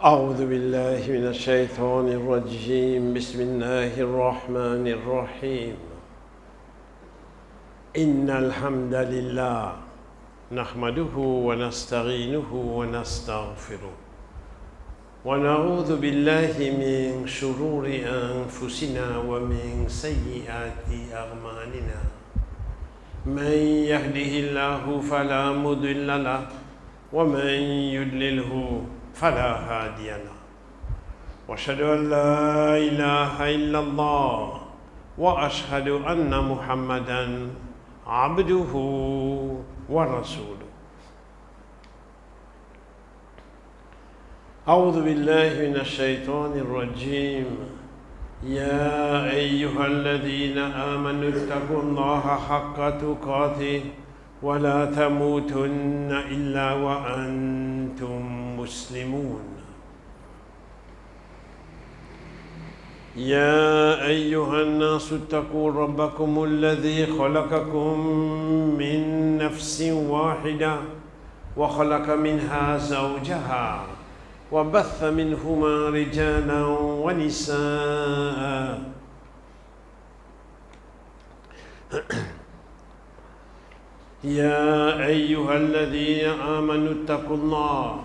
أعوذ بالله من الشيطان الرجيم بسم الله الرحمن الرحيم إن الحمد لله نحمده ونستعينه ونستغفره ونعوذ بالله من شرور أنفسنا ومن سيئات أعمالنا من يهده الله فلا مضل له ومن يضلله فلا هادي له واشهد ان لا اله الا الله واشهد ان محمدا عبده ورسوله اعوذ بالله من الشيطان الرجيم يا ايها الذين امنوا اتقوا الله حق تقاته ولا تموتن الا وانتم مسلمون يا أيها الناس اتقوا ربكم الذي خلقكم من نفس واحدة وخلق منها زوجها وبث منهما رجالا ونساء يا أيها الذين آمنوا اتقوا الله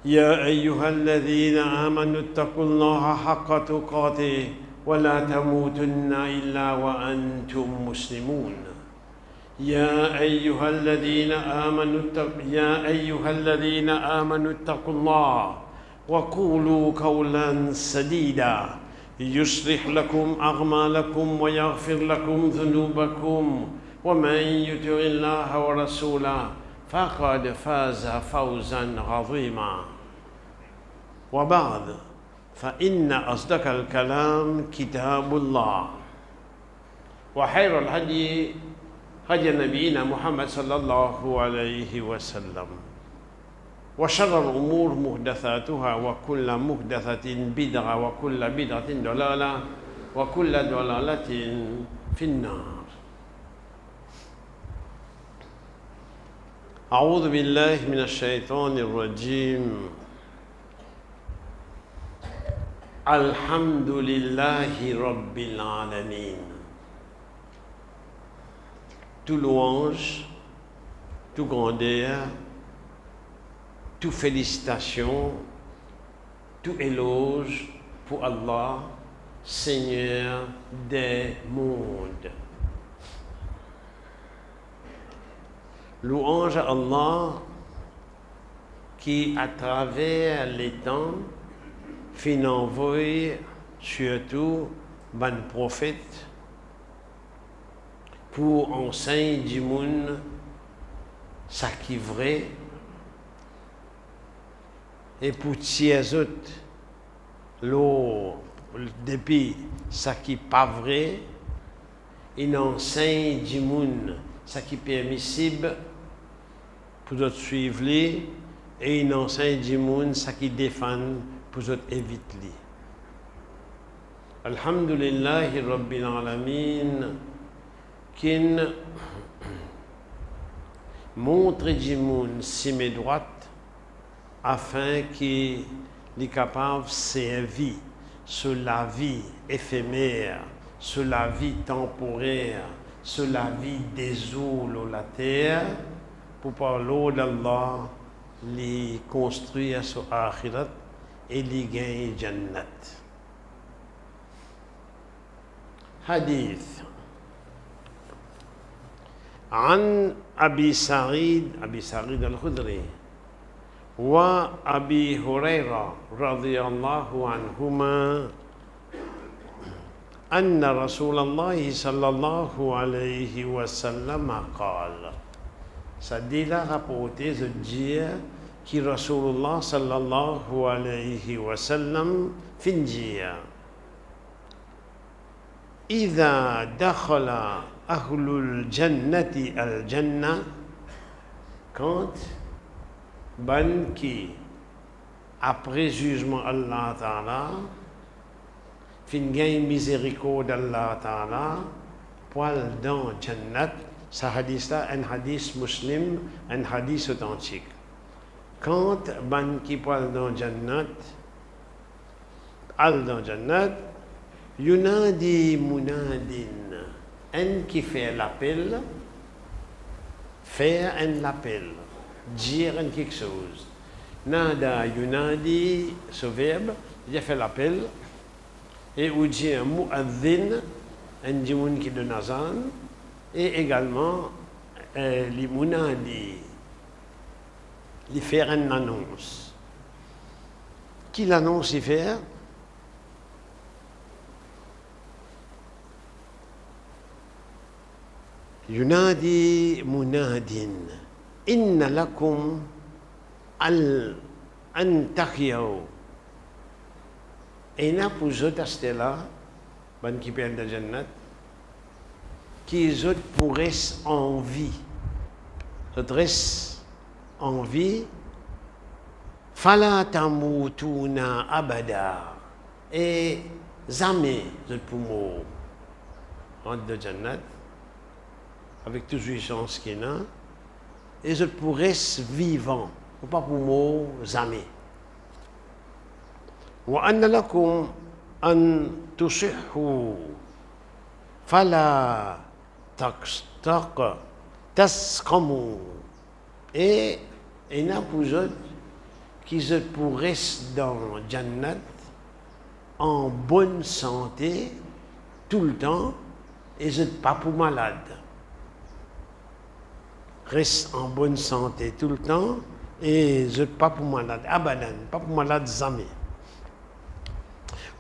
يا أيها الذين آمنوا اتقوا الله حق تقاته ولا تموتن إلا وأنتم مسلمون يا أيها الذين آمنوا اتقوا الله وقولوا قولا سديدا يصلح لكم أعمالكم ويغفر لكم ذنوبكم ومن يطع الله ورسوله فقد فاز فوزا عظيما وبعد فإن أصدق الكلام كتاب الله وخير الهدي هدي نبينا محمد صلى الله عليه وسلم وشر الأمور محدثاتها وكل محدثة بدعة وكل بدعة ضلالة وكل ضلالة في النار أعوذ بالله من الشيطان الرجيم الحمد لله رب العالمين. Tout louange, tout grandeur, tout félicitation, tout éloge pour Allah, Seigneur des mondes. Louange à Allah qui, à travers les temps, fait envoyer surtout ban prophète pour enseigner du monde ce qui est vrai et pour tirer autres depuis ce qui n'est pas vrai, il enseigne du monde ce qui est permissible pour d'autres suivre les et il enseigne du monde ce qui défend pour d'autres éviter les. Alhamdulillahi Rabbil Alamin qui montre du monde si mes droites afin qu'il est capable de servir sur la vie éphémère, sur la vie temporaire, sur la vie des eaux ou la terre, pour parler d'Allah, les construire sur Akhirat et les gagner Jannat. Hadith. عن أبي سعيد الخدري وأبي هريرة رضي الله عنهما أن رسول الله صلى الله عليه وسلم قال سديلا rapporté de dire que Rasulullah sallallahu alayhi wa sallam fin dire إذا دخل أهل الجنة الجنة quand ban qui après jugement Allah Ta'ala fin gain miséricorde Allah Ta'ala poil dans Jannat. Ce hadith-là, un hadith muslim, un hadith authentique. quand ban qui parle dans Jannat, al dans Jannat, yunadi munadin, un qui fait l'appel, faire un appel, dire quelque chose. Nada yunadi, ce verbe, il a fait l'appel, et ou dit un mu'adhin, un dimoun qui donne azan, et également les munadi, les faire une annonce. Qui l'annonce y faire? Yunadi munadin, inna lakum an tahiyaw. Et na pour eux là, ban qui perd de Jannat, qui eux pourraient en vie. Restent en vie. Fala tamutuna abada. Et jamais eux pour mourir. Entre de Jannat, avec toute jouissance qu'il y a, et eux pourraient vivants. Pas pour mourir, jamais. وأن لكم أن تصحوا فلا تسقموا. Et il y a pour eux qui se pourraient dans Jannat en bonne santé tout le temps et ils ne sont pas pour malades. Restent en bonne santé tout le temps et ils ne sont pas pour malades. Abadan, pas pour malades jamais.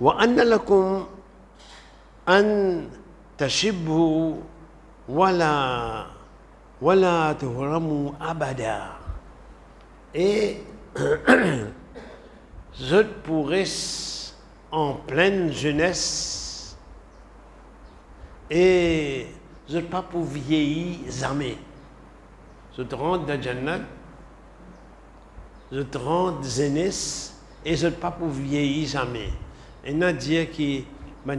وأن لكم أن تشبوا ولا تهرموا أبدا. Et je pourrais en pleine jeunesse et je ne pas pour vieillir jamais. Je te rends dans Jannat, je te rends jeunesse et je ne pas pour vieillir jamais. Et on a dit que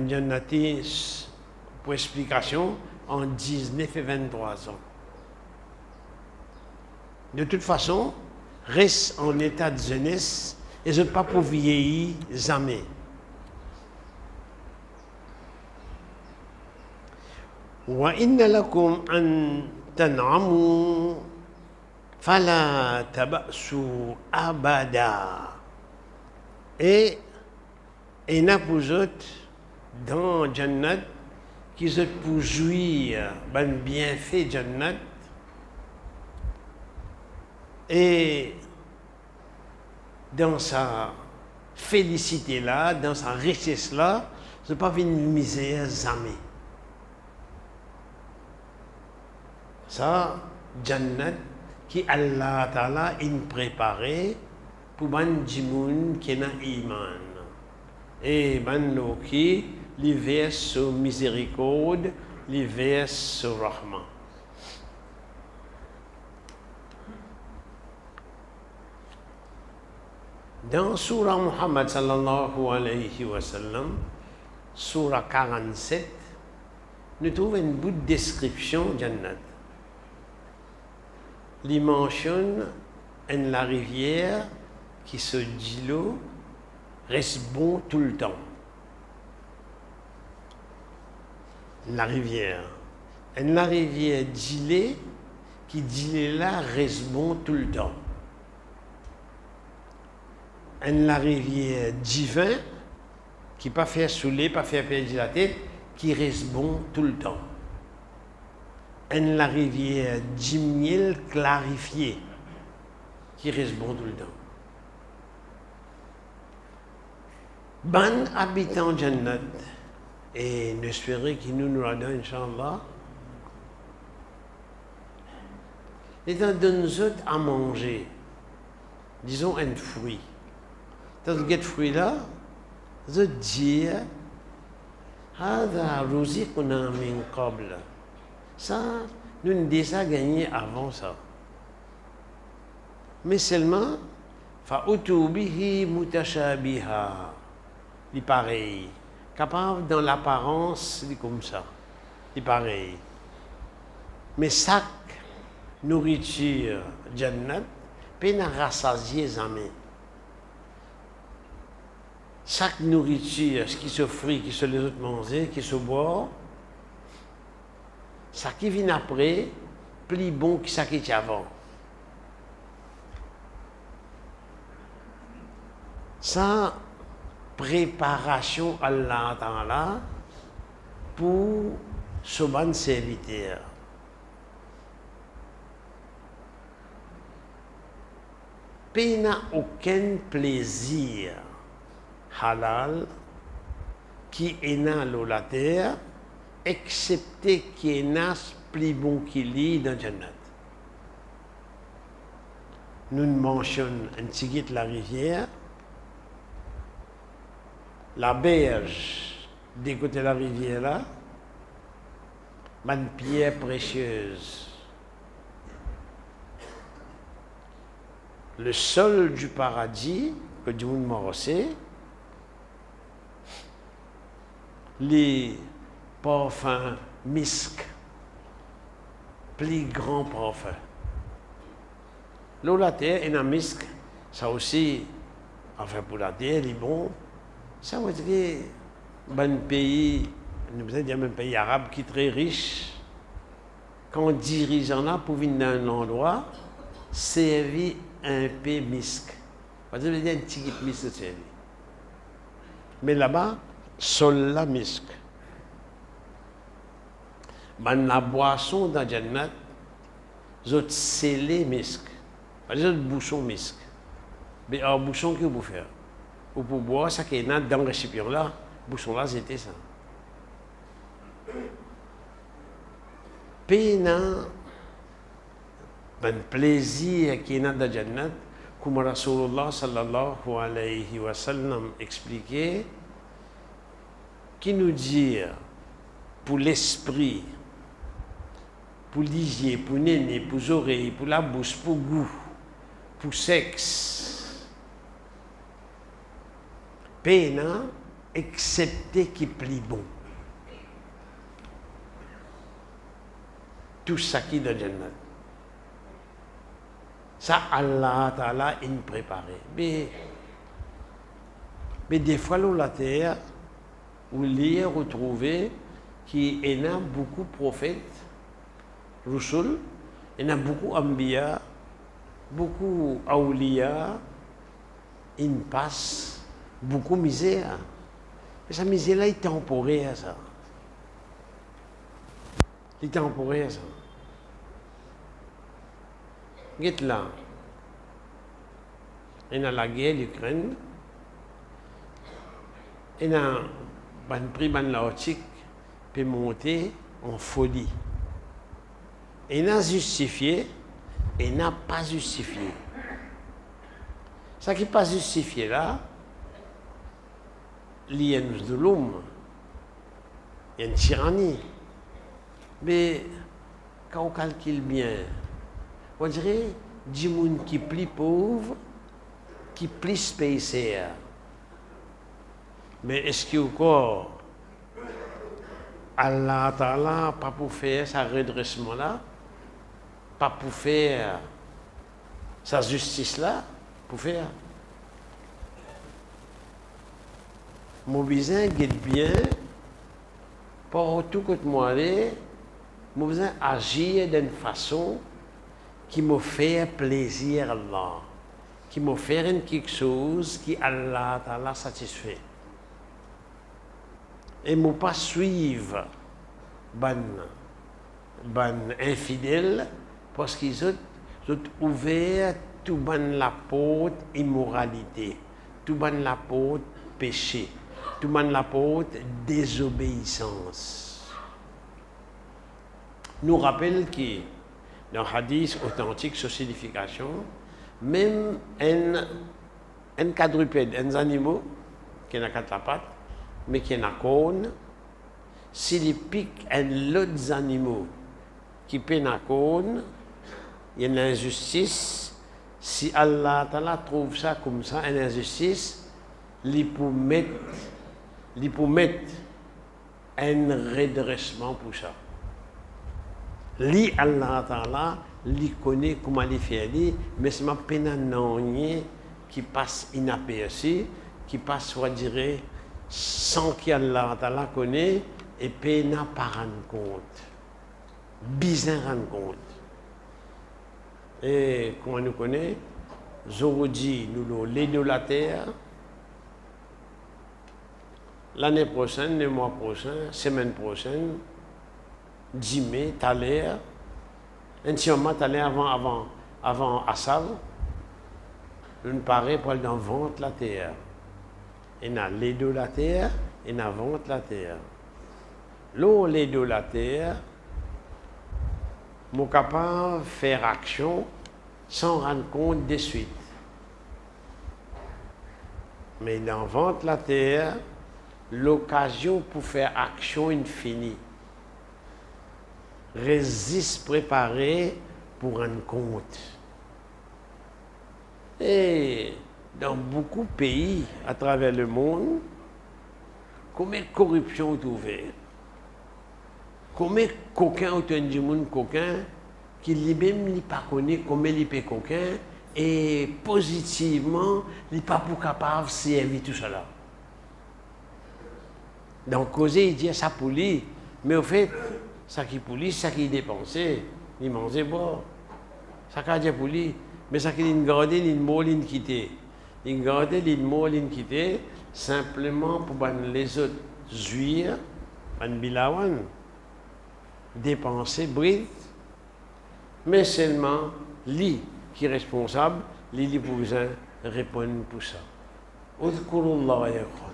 Jannati, pour explication, en 19 et 23 ans. De toute façon, reste en état de jeunesse et je ne pas pour vieillir jamais. Wa inna lakum an tan'amu fala taba'su abada. Et il y a pour eux dans Jannat qui se pour jouir ben bienfait Jannat et dans sa félicité là, dans sa richesse là, ce n'est pas une misère jamais. Ça, Jannat qui Allah Ta'ala a préparé pour ban jimoun qui n'a iman. Et maintenant qui les vers sur miséricorde, les vers sur rahman. Dans Surah Muhammad sallallahu alayhi wa sallam, Surah 47, nous trouvons une bout de description de Jannat. Il mentionne la rivière qui se dit l'eau reste bon tout le temps. La rivière d'Ilé, qui d'Ilé là reste bon tout le temps. La rivière divin, qui pas fait saouler, pas fait perdre la tête, qui reste bon tout le temps. La rivière d'Imiel clarifiée, qui reste bon tout le temps. Ban habitant Jannat, et n'espérez qu'il nous la donne, Inch'Allah, et donne à manger, disons un fruit. Dans ce fruit-là, je dis, هذا رزقنا من قبل. Ça, nous avons déjà gagné avant ça. Mais seulement, فَأُتُوا بِهِ مُتَشَابِهًا. Il est pareil. Capable dans l'apparence, il est comme ça. Il est pareil. Mais chaque nourriture Jannat Pas n'a rassasié jamais. Chaque nourriture, ce qui se frit, qui se les autres manger, qui se boit, ça qui vient après, plus bon que ça qui était avant. Sa préparation Allah Ta'ala pour ce bon serviteur. Il n'a aucun plaisir halal qui est dans la terre, excepté qui est dans plus bon qu'il est dans Jannat. Nous mentionnons un petit la rivière, la berge des côtés de la rivière là, une pierre précieuse. Le sol du paradis, que Dieu nous a les parfums misk, plus grands parfums. L'eau la terre et la misk, ça aussi, enfin pour la terre, les bons, ça veut dire un pays, nous allons dire un pays arabe qui est très riche, quand dirigeant là pour venir dans un endroit, servir un peu misk. Ça veut dire un petit misk de servir. Mais là-bas, sol la misk. La boisson dans Jannat, zot scellé misk. Pas zot bouchon misk. Mais un bouchon que vous faire. Ou pour boire, ça qui est dans le récipient là, bouchon là, c'était ça. Pena, un plaisir qui est dans Jannat, comme Rasulullah sallallahu alayhi wa sallam expliquait, qui nous dit pour l'esprit, pour l'hygiène, pour néné, pour les oreilles, pour la bouche, pour goût, pour sexe, peine, excepté qui plie bon. Tout ça qui est dans Jannat. Ça, Allah Ta'ala, il préparé. Mais des fois, la terre, où il y a retrouvé qu'il y a beaucoup de prophètes, Rusul, il y a beaucoup d'Ambiya, beaucoup d'Awliya, il passe beaucoup de misère. Mais cette misère-là est temporaire, ça. Il est temporaire, ça. Get là. Il y a la guerre d'Ukraine. Il y a un prix de l'Arctique peut monter en folie. Il n'a justifié et n'a pas justifié. Ce qui n'est pas justifié là, il y a une zulum, il y a une tyrannie. Mais quand on calcule bien, on dirait des gens qui sont plus pauvres, qui sont plus spéciaux. Mais est-ce qu'il y a encore Allah Ta'ala pas pour faire ce redressement-là, pas pour faire sa justice-là, pour faire. Mon besoin guette bien, partout que moi aller, mon besoin agir d'une façon qui me fait plaisir à Allah, qui me fait quelque chose qui Allah Ta'ala satisfait. Et ne pas suivre ban infidèles parce qu'ils ont ouvert tout ban la porte immoralité, tout ban la porte péché, tout ban la porte désobéissance. Nous rappelle que dans le hadith authentique sur signification, même un quadrupède, un animal qui n'a quatre pattes, mais qui est un cône, s'il pique un autre animal qui peine un cône, il y a une injustice. Si Allah Ta'ala trouve ça comme ça, une injustice, il peut mettre un redressement pour ça. Allah Ta'ala il connaît comment il fait, mais c'est ma peine qui passe inaperçu, qui passe, on dirait, sans qu'Allah la connaît, et peine pas rendre compte. Bizarre rendre compte. Et comment nous connaît, Zorodi, nous l'idolâtre. L'année prochaine, le mois prochain, semaine prochaine, 10 mai, tout à l'heure, entièrement tout à l'heure avant Assal, nous paraît pour aller dans vente la terre. Et dans l'édo la terre, et dans vente la terre. L'eau, l'édo la terre, suis capable de faire action sans rendre compte de suite. Mais dans vente la terre, l'occasion pour faire action infinie. Résiste préparé pour rendre compte. Et dans beaucoup de pays à travers le monde, combien de corruption est ouverte? Combien de coquins ont du monde coquin qui lui-même ne pas connaît combien il peut coquin et positivement, il n'est pas pour capable de servir tout cela. Donc, causer, il dit ça pour lui, mais au fait, ça qui pour lui, ça qui dépensé, il mangeait bon. Ça qui dit pour lui, mais ça qui il gardait, il mot, il quitté. Il gardait, il mot, il quitté, simplement pour les autres jouir, ban bilawan, dépenser, bride, mais seulement lui qui est responsable, lui pour besoin répondre pour ça. Udkurullah ya ikhwan.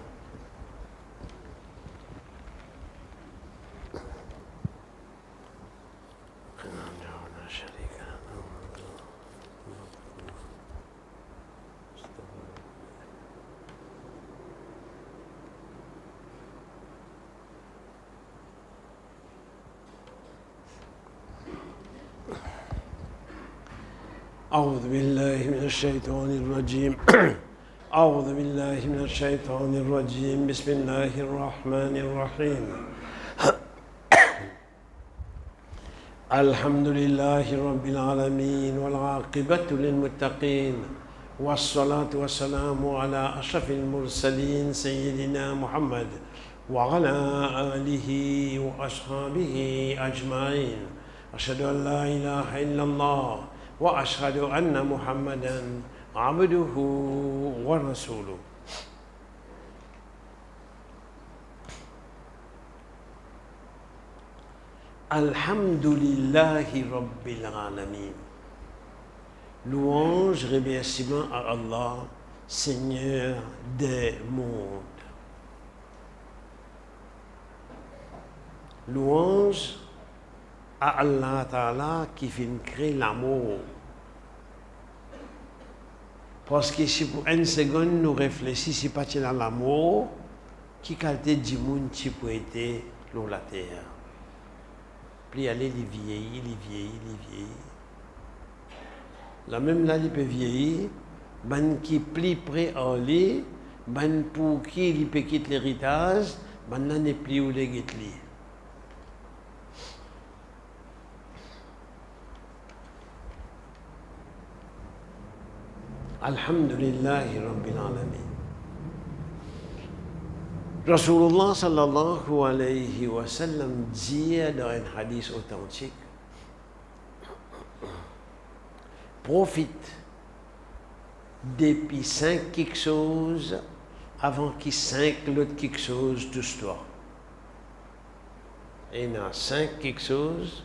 أعوذ بالله من الشيطان الرجيم أعوذ بالله من الشيطان الرجيم بسم الله الرحمن الرحيم الحمد لله رب العالمين والعاقبة للمتقين والصلاة والسلام على أشرف المرسلين سيدنا محمد وعلى آله وأصحابه أجمعين أشهد أن لا إله إلا الله وأشهد أن محمدًا عبده ورسوله. Alhamdulillahi Rabbil Alamin. Louange, remerciement à Allah, Seigneur des mondes. Louange à Allah Ta'ala qui fait créer l'amour. Parce que si pour une seconde nous réfléchissons, si pas dans l'amour, qui qualité du monde qui peut être sur la terre. Puis aller, il vieillit. La même là, il peut vieillir, ben qui plie près à aller, ben pour qui il peut quitter l'héritage, ben là n'est plus où les guetli. Alhamdulillahi Rabbil Alamin. Rasulullah sallallahu alayhi wa sallam dit dans un hadith authentique, profite depuis 5 quelque chose avant qu'il 5 l'autre quelque chose de toi. Et il y a 5 quelque chose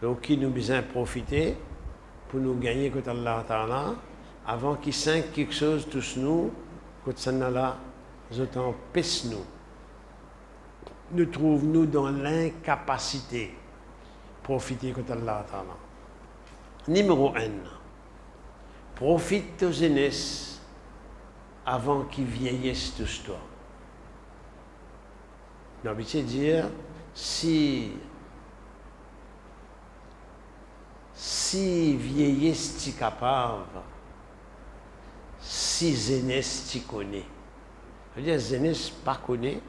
donc qui nous besoin profiter pour nous gagner contre Allah Ta'ala, avant qu'il 5 quelque chose tous nous, contre Sanala, autant pisse nous. Nous trouvons-nous dans l'incapacité de profiter contre Allah Ta'ala. Numéro 1. Profite de jeunesse avant qu'ils vieillissent tous toi. J'ai l'habitude de dire, si vieillesse tu capable, si jeunesse tu connais. Je veux dire, jeunesse pas connaît,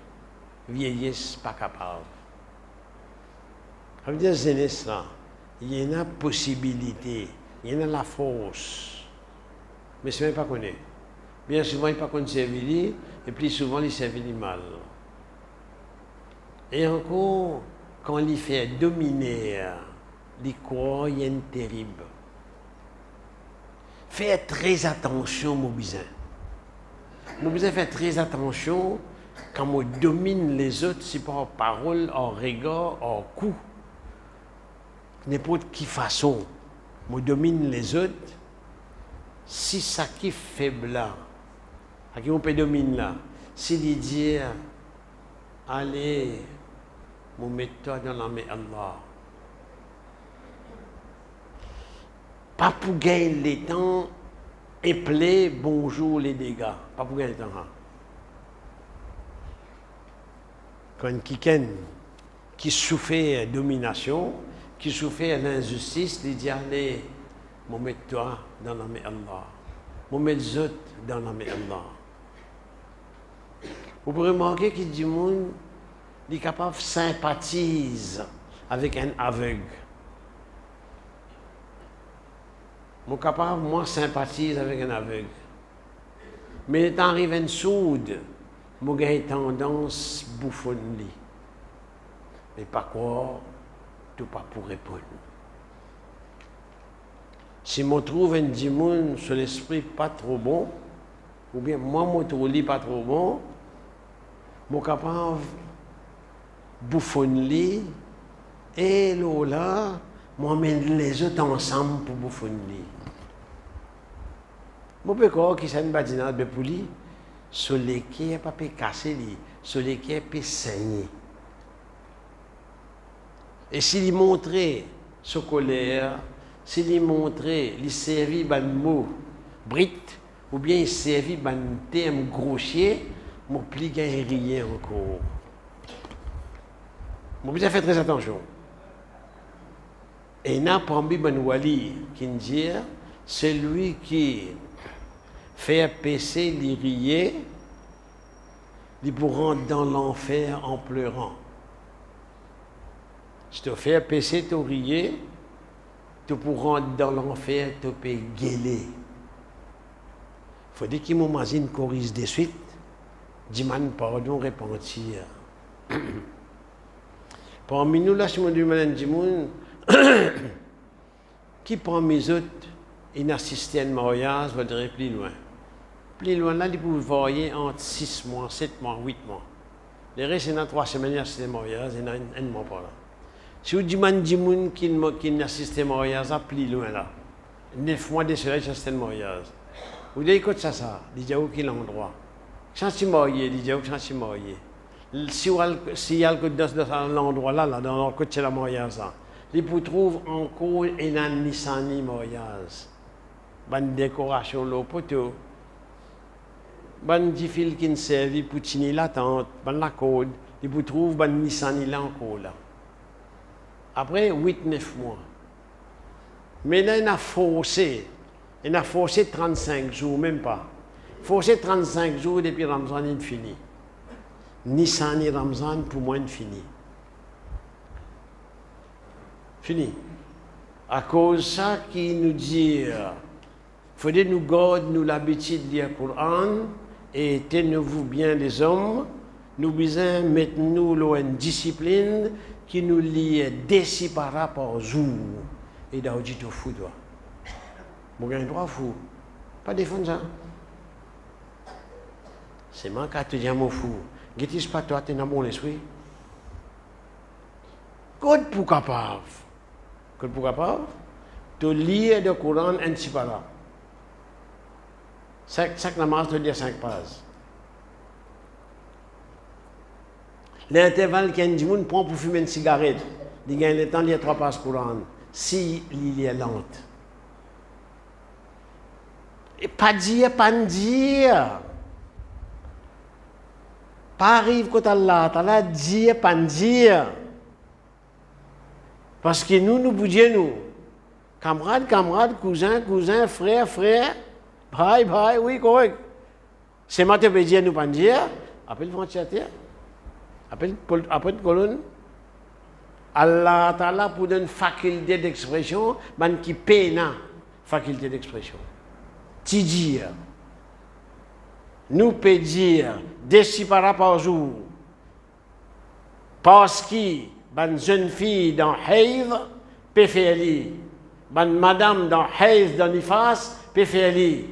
vieillesse pas capable. Je veux dire, jeunesse là, il y a une possibilité, il y a la force. Mais ce n'est pas connu. Bien souvent, il n'est pas connu servir, et plus souvent, il servit mal. Et encore, quand il fait dominer, il croit qu'il y a une terrible. Faites très attention, mon besoin. Mon besoin fait très attention quand on domine les autres, c'est pas en parole, en regard, en coup. N'importe quelle façon, on domine les autres. Si ça qui est faible là, à qui on peut dominer là, c'est de dire, allez, mon mets-toi dans la main Allah. Pas pour gagner les temps et plaît bonjour les dégâts. Pas pour gagner le temps. Quand quelqu'un qui souffre domination, qui souffre l'injustice, il dit allez, mon mets-toi dans la main Allah. Mon mets-toi dans la main Allah. Vous pouvez remarquer qu'il dit monde, il est capable de sympathiser avec un aveugle. Mon capable, moi, sympathise avec un aveugle. Mais quand arrive un sourde, moi, j'ai tendance bouffonne. Mais pas quoi, tout pas pour répondre. Si je trouve un dimanche sur l'esprit pas trop bon, ou bien moi, je trouve pas trop bon, je suis capable de bouffonner, et là, moi, mène les autres ensemble pour bouffonner. Je peux croire qu'il s'est une badinade de poulie, sur lesquels il pas pu casser, sur lesquels il peut saigner. Et s'il montrait sa colère, s'il montrait, il servit un mot brit, ou bien il servit un terme grossier, je ne peux rien encore. Je dois faire très attention. Et il y a parmi les wali qui dit, celui qui fait pécher les rier, il pourra rentrer dans l'enfer en pleurant. Si tu fais pécher ton rier, tu pourras rentrer dans l'enfer, tu peux gueuler. Il faut dire qu'il m'imagine corrige de suite, dis-moi pardon, repentir. Parmi nous, là, je me demande, qui parmi les autres, il assisté à un mariage, va dire plus loin. Plus loin, là, il peut voyer entre 6 mois, 7 mois, 8 mois. Les restes, il y a 3 semaines, il assisté à un mariage, il y a un mois par là. Si vous demandez qui assisté à un mariage, plus loin là, 9 mois de cela, il assisté à un mariage. Vous dites, écoute ça, il dit, où quel endroit? Quand tu es marié, il dit, où quand tu es marié? Si il y a dans l'endroit là, dans le côté de la mariage, il peut trouver encore un Nissani mariage. Une décoration là, poteau. Une fil qui servi pour tenir la tente, la corde, il peut trouver un Nissani là encore là. Après 8-9 mois. Mais là, il a forcé 35 jours, même pas. Forcé 35 jours depuis Ramzan, il fini. Nissan et Ramzan, pour moi, il fini. Fini. À cause de ça, qui nous dit, il faudrait nous garder nous l'habitude de lire le Coran et tenez-vous bien les hommes, nous besoin mettre nous une discipline qui nous lie décis par rapport jour et d'audit au fou toi. Vous avez droit fou. Pas défendre ça. C'est moi qui te dis mon fou. Qu'est-ce pas toi, tu es dans mon esprit? Code pour capable. Code pour capable. Tu lis le Coran ainsi par là. Chaque namaz te lit 5 pages. L'intervalle qu'un dimoun prend pour fumer une cigarette, il gagne le temps de lire 3 pages Coran. Si il est lente. Et pas dire. Pas arrive quand Allah dit, pas dire. Parce que nous bougeons, nous. Camarades, cousins, frères, bye, oui, correct. C'est moi qui peux dire, nous pas dire. Appelle le ventilateur. Appelle colonne. Allah Ta'ala pour donner une faculté d'expression, ben qui peine faculté d'expression. Tu dire, nous peut dire 10 paras par jour, parce que ben jeune fille dans Haïv peut faire li, ben madame dans Haïv dans Nifas peut faire li,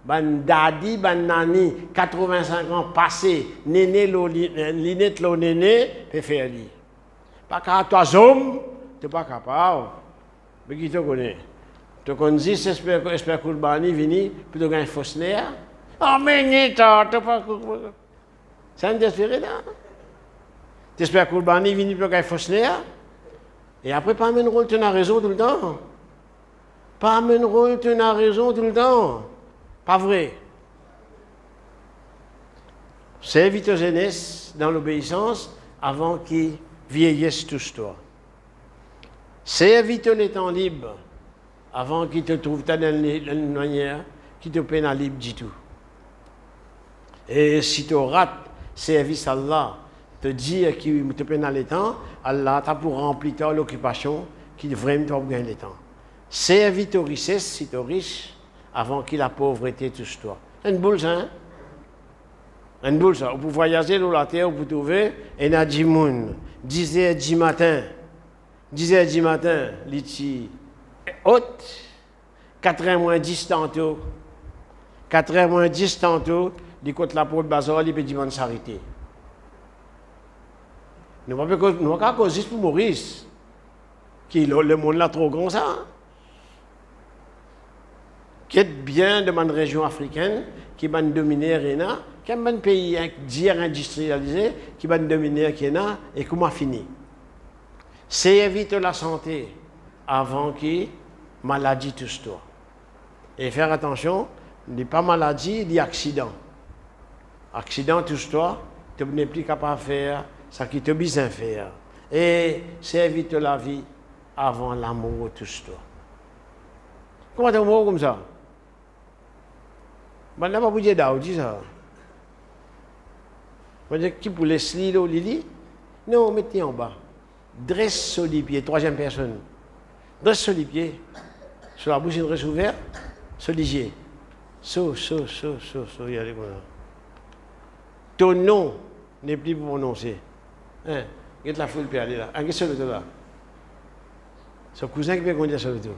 ben daddy, ben nani 85 ans passé, néné l'inette lo néné peut faire li. Pas qu'à toi homme, tu pas capable. Mais qui te connaît? Tu connais si espère Kourbani vini, puis tu gagnes Fosner. Oh mais tu pas c'est un désespéré là. Tu espères Kourbani vini, puis tu gagnes Fosner. Et après pas amener rôle tu as raison tout le temps. Pas amener rôle tu as raison tout le temps. Pas vrai. C'est vite jeunesse dans l'obéissance avant qu'ils vieillissent tous toi. C'est éviter les temps libres avant qu'ils te trouvent d'une manière qui te peine libre du tout. Et si tu rates service à Allah, te dire qu'il te peine les temps, Allah t'a pour remplir l'occupation qui vraiment te gagner le temps. C'est éviter aux richesses si tu es riche avant qu'il la pauvreté touche toi. C'est une boule, hein? Une boule, ça. Vous voyager dans la terre, vous trouvez, et il y a 10 personnes. 10h du matin, 10h du matin, l'iti haute, 4h moins 10 tantôt, 4h moins 10 tantôt, du côté de la porte bazar, il peut dire s'arrêter. Nous ne pouvons pas causer pour Maurice, qui le monde là trop grand ça. Qui est bien de ma région africaine, qui va dominer Réna, qui est un pays industrialisé, qui va dominer Réna, et comment finit. C'est éviter la santé avant que maladie touche toi. Et faire attention, il n'y a pas maladie, il y a accident. Accident touche toi, tu n'es plus capable de faire ce qui te besoin de faire. Et c'est éviter la vie avant l'amour touche toi. Comment tu es mort comme ça? Je ne sais pas vous dire ça. Je dis qui pour les slilo Lili? Non, mettez en bas. Dresse sur les pieds, troisième personne. Dresse sur les pieds. Sur la bouche, une dresse ouverte. Sur les yeux. Il y a les voilà. Ton nom n'est plus pour prononcer. Hein? Il y a la foule qui peut aller là. Un qui est là. Son cousin qui peut conduire sur le tour.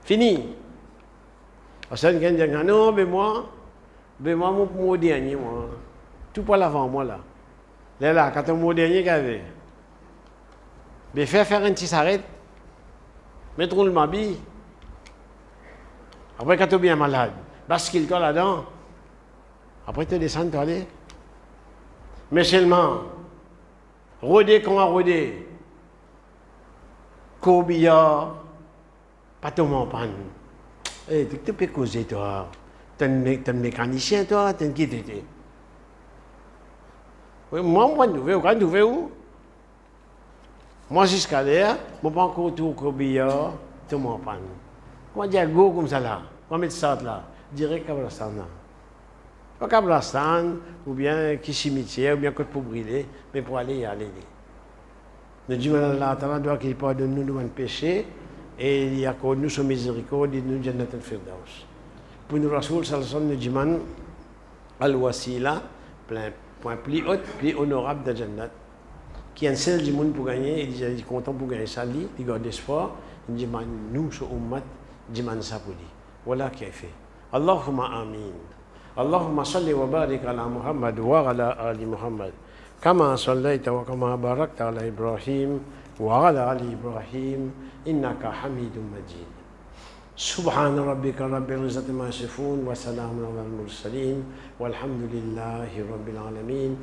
Fini. Personne qui dit non, mais moi, mon mot dernier, moi. Tout pour l'avant, moi là. Là, quand ton mot dernier qu'il y avait. Mais faire un petit s'arrête. Mettre le mabi. Après, quand tu es bien malade, bascule-toi là-dedans. Après, tu descends, tu aller. Mais seulement, rôder comme à rôder. Corbillard, pas tomber en panne. Eh, tu peux causer, toi. Tu es un mécanicien, toi. Tu es qui t'étais. Moi, je vais où? Moi, jusqu'à là, je ne pas encore tout au corbillard, tomber en panne. Comment dire go comme ça là? Comment mettre ça là? Direct à Kablastan là. Pas Kablastan, ou bien qui cimetière, ou bien côte pour brûler, mais pour aller y aller. Le Dieu Allah doit qu'il pardonne nous de péché et il y a que nous sommes miséricorde et nous Jannat al-Firdaus. Pour nous Rasoul sallallahu alayhi wa sallam, al-wasila, point plus haut, plus honorable de Jannat, qui est un seul du monde pour gagner, il est content pour gagner ça, il garde espoir, il dit nous, ce ummat, il dit ça pour lui. Voilà qui est fait. Allahumma amin. Allahumma salli wa barik ala Muhammad wa ala ali Muhammad. كما صليت وكما باركت على إبراهيم وعلى آل إبراهيم إنك حميد مجيد سبحان ربك رب العزة ما يصفون وسلام على المرسلين والحمد لله رب العالمين